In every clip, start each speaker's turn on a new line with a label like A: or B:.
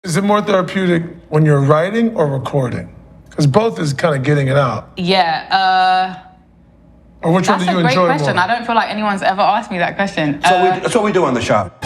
A: Is it more therapeutic when you're writing or recording? Because both is kind of getting it out.
B: Yeah.
A: Or which one do you enjoy more?
B: That's a great question. I don't feel like anyone's ever asked me that question.
C: That's what we do on the shop.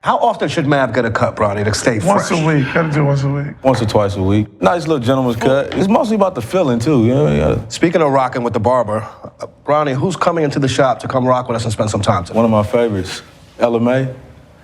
C: How often should Mav get a cut, Brownie, to stay fresh?
A: Once a week. Gotta do once a week.
D: Once or twice a week. Nice little gentleman's cut. It's mostly about the feeling, too. You know?
C: Speaking of rocking with the barber, Brownie, who's coming into the shop to come rock with us and spend some time today?
D: One of my favorites, Ella Mai.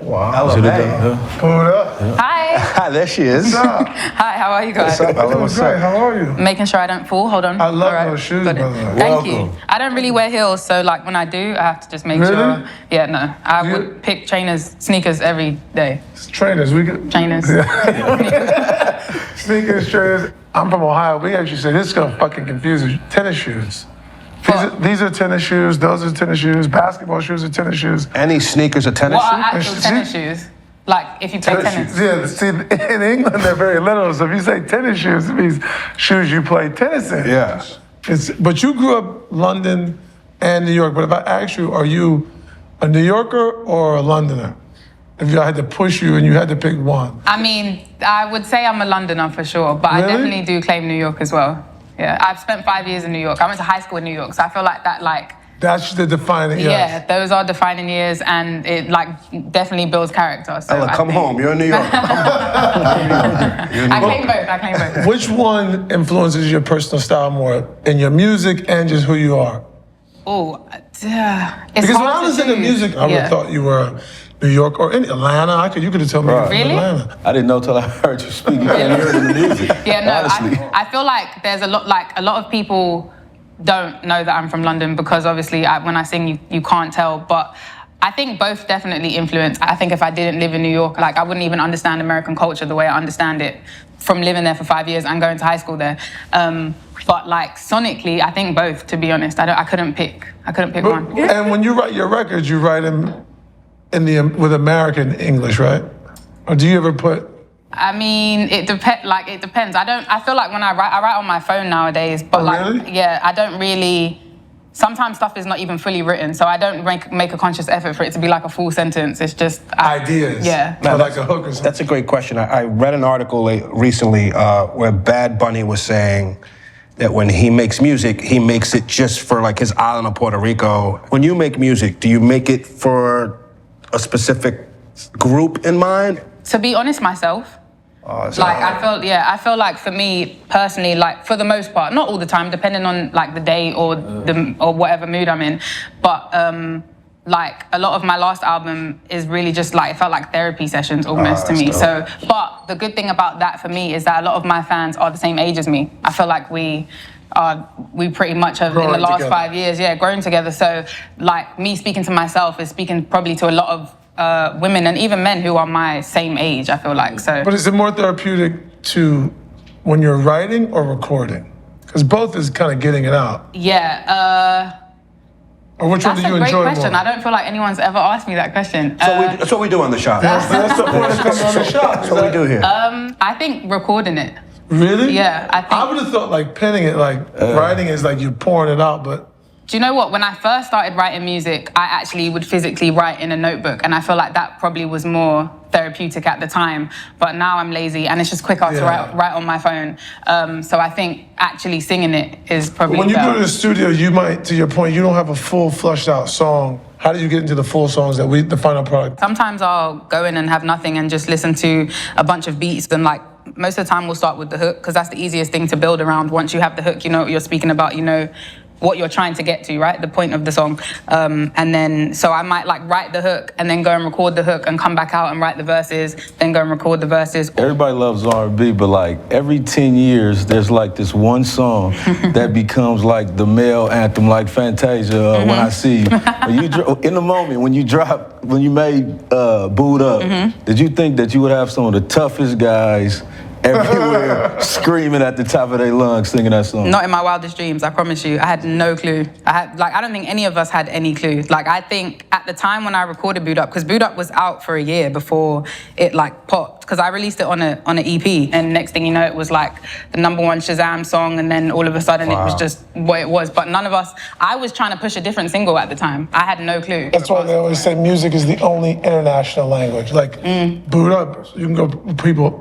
C: Wow. Ella Mai.
A: Pull it up.
D: Yeah.
B: Hi.
C: Hi, there she is.
A: What's up?
B: Hi, how are you guys?
C: What's up, Ella?
A: What's great. How are you?
B: Making sure I don't fall. Hold on.
A: I love
B: All right.
A: those shoes, by the way.
B: Thank
D: Welcome.
B: you. I don't really wear heels, so like when I do, I have to just make
A: Really?
B: sure. Yeah, no. I would pick trainers, sneakers every day.
A: Trainers. We get
B: Trainers.
A: sneakers, trainers. I'm from Ohio. We actually say this is gonna fucking confuse you. Tennis shoes. These are tennis shoes. Those are tennis shoes. Basketball shoes are tennis shoes.
C: Any sneakers or tennis
B: What are
C: shoes?
B: actual tennis shoes? Like if you play tennis.
A: Yeah, see, in England they're very literal. So if you say tennis shoes, it means shoes you play tennis in.
C: Yeah.
A: But you grew up London and New York. But if I ask you, are you a New Yorker or a Londoner? If I had to push you and you had to pick one.
B: I mean, I would say I'm a Londoner for sure, but
A: Really?
B: I definitely do claim New York as well. Yeah, I've spent 5 years in New York. I went to high school in New York, so I feel like that, like,
A: That's the defining.
B: yeah, those are defining years, and it like definitely builds character. So
C: Ella,
B: I
C: come
B: think-
C: home. You're in New York. Come home.
B: I claim both. I claim both.
A: Which one influences your personal style more in your music and just who you are?
B: Oh, it's
A: Because when
B: hard
A: I
B: to
A: was in the
B: choose.
A: music, I would have thought you were New York or in Atlanta. You could have told me you were from
B: Really?
A: Atlanta.
D: I didn't know till I heard you speak. You can't hear it in the music.
B: Yeah, no,
D: Honestly.
B: I feel like there's a lot of people don't know that I'm from London because obviously when I sing, you can't tell. But I think both definitely influence. I think if I didn't live in New York, like I wouldn't even understand American culture the way I understand it from living there for 5 years and going to high school there. But like sonically, I think both. To be honest, I couldn't pick one.
A: And when you write your records, you write them with American English, right? Or do you ever put?
B: I mean, it depends. I feel like when I write on my phone nowadays, but
A: Really?
B: yeah, I don't really. Sometimes stuff is not even fully written, so I don't make a conscious effort for it to be like a full sentence. It's just
A: Ideas.
B: Yeah.
A: Or like a hook or something.
C: That's a great question. I read an article recently where Bad Bunny was saying that when he makes music, he makes it just for like his island of Puerto Rico. When you make music, do you make it for a specific group in mind?
B: To be honest, myself. I feel like for me personally, like for the most part, not all the time, depending on like the day or whatever mood I'm in, but like a lot of my last album is really just like it felt like therapy sessions almost to me.
C: dope.
B: So, but the good thing about that for me is that a lot of my fans are the same age as me. I feel like we pretty much have in
A: Growing
B: the last
A: together.
B: 5 years, grown together. So like me speaking to myself is speaking probably to a lot of women and even men who are my same age, I feel like. So.
A: But is it more therapeutic when you're writing or recording? Because both is kind of getting it out.
B: Yeah.
A: Or which one
B: That's
A: do you
B: a great
A: enjoy
B: question.
A: more?
B: I don't feel like anyone's ever asked me that question.
C: That's what we do on the shop.
A: That's the point of coming on the shop.
C: That's what we do here.
B: I think recording it.
A: Really?
B: Yeah, I think.
A: I would have thought like penning it, like writing is like you're pouring it out, but.
B: Do you know what? When I first started writing music, I actually would physically write in a notebook, and I feel like that probably was more therapeutic at the time. But now I'm lazy, and it's just quicker to write on my phone. So I think actually singing it is probably
A: When you
B: better.
A: go to the studio, you might, to your point, you don't have a full flushed out song. How do you get into the full songs the final product?
B: Sometimes I'll go in and have nothing and just listen to a bunch of beats. And like most of the time we'll start with the hook because that's the easiest thing to build around. Once you have the hook, you know what you're speaking about, you know what you're trying to get to, right? The point of the song. And then, so I might like write the hook and then go and record the hook and come back out and write the verses, then go and record the verses.
D: Everybody loves R&B, but like every 10 years, there's like this one song that becomes like the male anthem, like Fantasia, When I See You. In the moment, when you made Boo'd Up, did you think that you would have some of the toughest guys everywhere, screaming at the top of their lungs, singing that song.
B: Not in my wildest dreams, I promise you. I had no clue. I don't think any of us had any clue. Like, I think at the time when I recorded Boot Up, because Boot Up was out for a year before it like popped, because I released it on an EP, and next thing you know, it was like the #1 Shazam song, and then all of a sudden it was just what it was. But none of us, I was trying to push a different single at the time. I had no clue.
A: That's why they always say music is the only international language. Like, Boot Up, you can go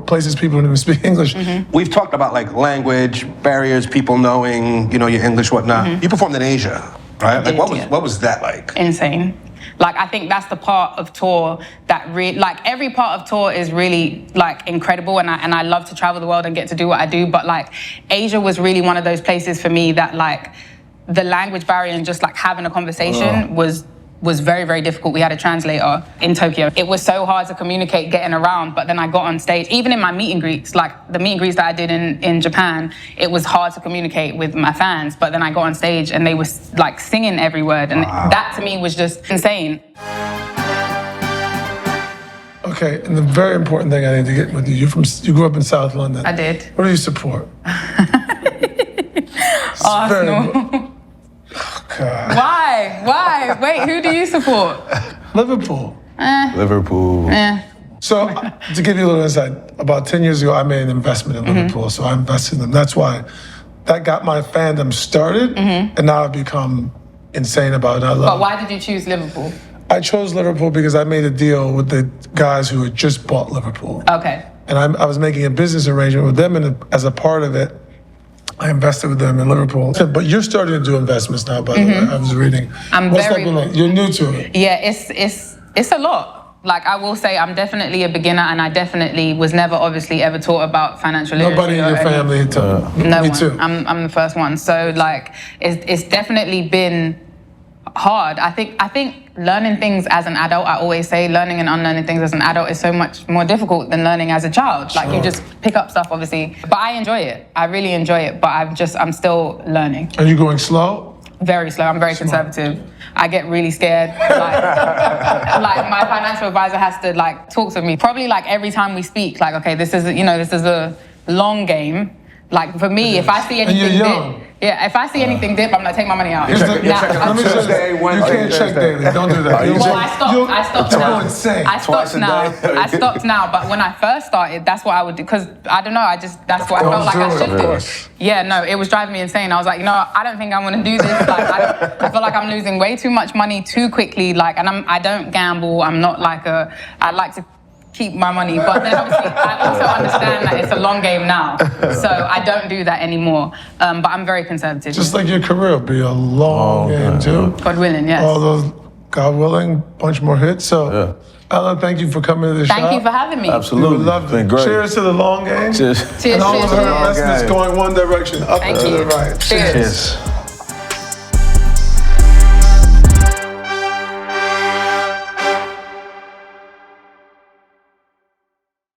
A: places people don't even speak English.
C: We've talked about like language barriers, people knowing, you know, your English, whatnot. You performed in Asia, right? Like, what was that like?
B: Insane. Like, I think that's the part of tour that like, every part of tour is really like incredible, and I love to travel the world and get to do what I do, but like Asia was really one of those places for me that like the language barrier and just like having a conversation was very, very difficult. We had a translator in Tokyo. It was so hard to communicate getting around, but then I got on stage, even in my meet and greets, like the meet and greets that I did in Japan, it was hard to communicate with my fans, but then I got on stage and they were like singing every word, and that to me was just insane.
A: Okay, and the very important thing I need to get with you, you grew up in South London.
B: I did.
A: What do you support?
B: Arsenal.
A: God.
B: Why? Wait, who do you support?
A: Liverpool.
D: Liverpool.
A: So, to give you a little insight, about 10 years ago, I made an investment in Liverpool, so I invested in them. That's why that got my fandom started, and now I've become insane about it.
B: But why did you choose Liverpool?
A: I chose Liverpool because I made a deal with the guys who had just bought Liverpool.
B: Okay.
A: And I was making a business arrangement with them, and as a part of it, I invested with them in Liverpool. But you're starting to do investments now, by the way. I was reading. What's that been like? You're new to it.
B: Yeah, it's a lot. Like, I will say I'm definitely a beginner, and I definitely was never obviously ever taught about financial literacy.
A: Nobody in your family taught
B: No
A: me
B: one.
A: too.
B: I'm the first one. So like, it's definitely been hard. I think learning things as an adult, I always say learning and unlearning things as an adult is so much more difficult than learning as a child. Like, you just pick up stuff, obviously. But I enjoy it. I really enjoy it, but I'm still learning.
A: Are you going slow?
B: Very slow. I'm very conservative. I get really scared. Like my financial advisor has to like talk to me. Probably like every time we speak, like, okay, this is a long game. Like, for me, if I see anything dip, if I see anything dip, I'm like, take my money out.
A: Let me say, you can't check daily. Don't do that.
B: Well, I stopped now.
A: Insane.
B: I stopped now. But when I first started, that's what I would do. Because I don't know, that's what I felt like I should do. Yeah, no, it was driving me insane. I was like, I don't think I want to do this. Like, I feel like I'm losing way too much money too quickly. Like, and I don't gamble. I'm not like I like to keep my money, but then obviously I also understand that it's a long game now, so I don't do that anymore. But I'm very conservative.
A: Just like your career will be a long game too.
B: God willing, yes.
A: All those, God willing, bunch more hits. So, Ella, thank you for coming to the show.
B: Thank you for having me.
D: Absolutely.
A: We loved it.
D: Been great.
A: Cheers to the long game.
D: Cheers.
B: Cheers.
A: And all of her
B: Cheers.
A: investments going one direction, up and to the right.
B: Cheers.